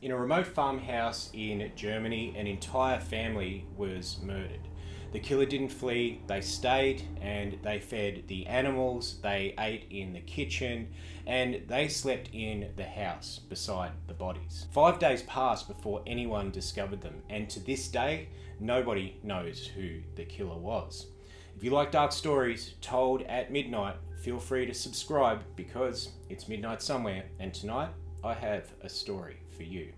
In a remote farmhouse in Germany, an entire family was murdered. The killer didn't flee, they stayed and they fed the animals, they ate in the kitchen, and they slept in the house beside the bodies. 5 days passed before anyone discovered them, and to this day, nobody knows who the killer was. If you like dark stories told at midnight, feel free to subscribe because it's midnight somewhere, and tonight I have a story for you.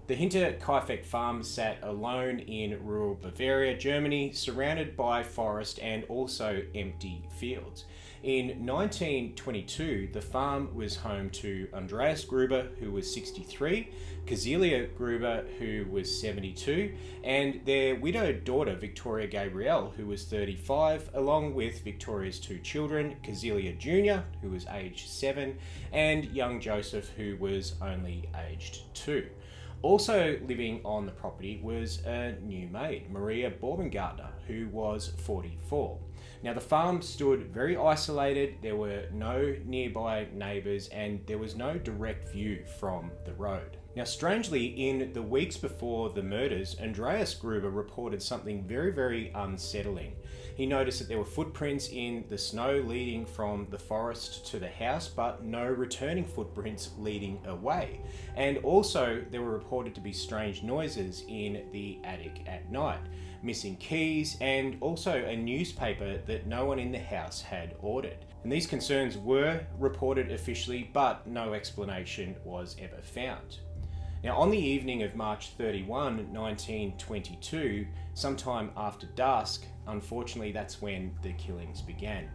The Hinterkaifeck farm sat alone in rural Bavaria, Germany, surrounded by forest and also empty fields. In 1922, the farm was home to Andreas Gruber, who was 63, Cecilia Gruber, who was 72, and their widowed daughter, Victoria Gabrielle, who was 35, along with Victoria's two children, Cecilia Jr., who was aged 7, and young Joseph, who was only aged 2. Also living on the property was a new maid, Maria Borbengartner, who was 44. Now the farm stood very isolated, there were no nearby neighbours and there was no direct view from the road. Now strangely, in the weeks before the murders, Andreas Gruber reported something very unsettling. He noticed that there were footprints in the snow leading from the forest to the house, but no returning footprints leading away. And also there were reported to be strange noises in the attic at night, missing keys, and also a newspaper that no one in the house had ordered. And these concerns were reported officially, but no explanation was ever found. Now, on the evening of March 31, 1922, sometime after dusk, unfortunately that's when the killings began.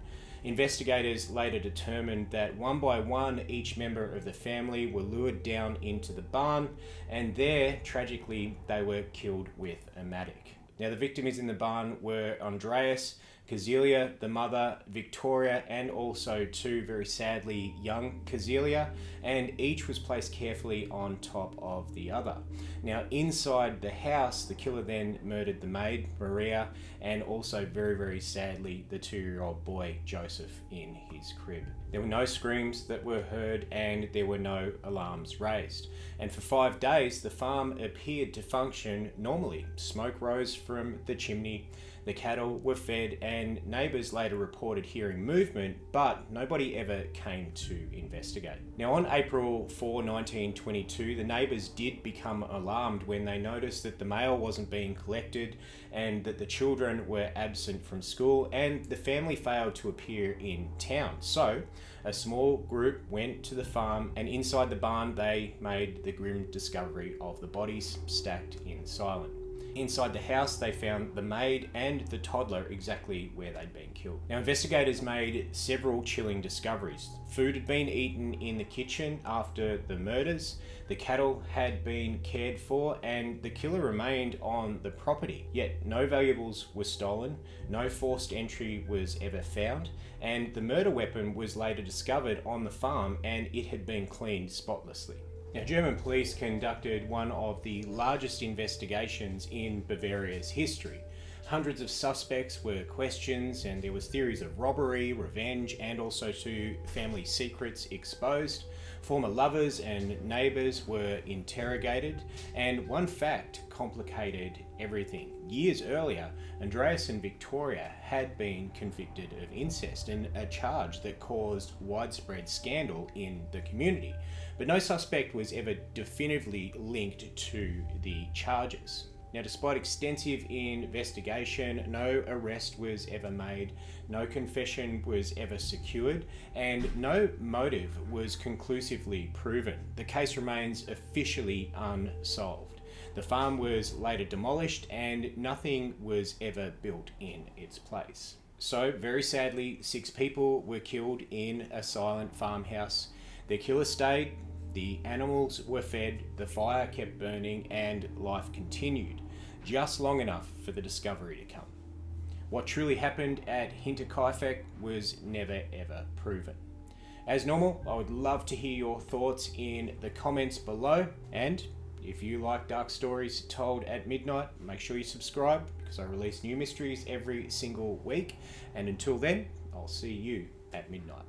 Investigators later determined that one by one, each member of the family were lured down into the barn, and there, tragically, they were killed with a mattock. Now, the victims in the barn were Andreas, Cecilia, the mother, Victoria, and also two very sadly young Cecilia, and each was placed carefully on top of the other. Now, inside the house, the killer then murdered the maid, Maria, and also very sadly, the 2-year-old boy, Joseph, in his crib. There were no screams that were heard and there were no alarms raised. And for 5 days, the farm appeared to function normally. Smoke rose from the chimney, the cattle were fed, and neighbours later reported hearing movement, but nobody ever came to investigate. Now, on April 4, 1922, the neighbours did become alarmed when they noticed that the mail wasn't being collected and that the children were absent from school and the family failed to appear in town. So, a small group went to the farm, and inside the barn they made the grim discovery of the bodies stacked in silence. Inside the house, they found the maid and the toddler exactly where they'd been killed. Now, investigators made several chilling discoveries. Food had been eaten in the kitchen after the murders, the cattle had been cared for, and the killer remained on the property. Yet no valuables were stolen, no forced entry was ever found, and the murder weapon was later discovered on the farm and it had been cleaned spotlessly. Now, German police conducted one of the largest investigations in Bavaria's history. Hundreds of suspects were questioned, and there was theories of robbery, revenge, and also to family secrets exposed. Former lovers and neighbours were interrogated, and one fact complicated everything. Years earlier, Andreas and Victoria had been convicted of incest, and a charge that caused widespread scandal in the community. But no suspect was ever definitively linked to the charges. Now, despite extensive investigation, no arrest was ever made, no confession was ever secured, and no motive was conclusively proven. The case remains officially unsolved. The farm was later demolished and nothing was ever built in its place. So, very sadly, 6 people were killed in a silent farmhouse. Their killer stayed, the animals were fed, the fire kept burning, and life continued, just long enough for the discovery to come. What truly happened at Hinterkaifeck was never ever proven. As normal, I would love to hear your thoughts in the comments below, and if you like dark stories told at midnight, make sure you subscribe because I release new mysteries every single week. And until then, I'll see you at midnight.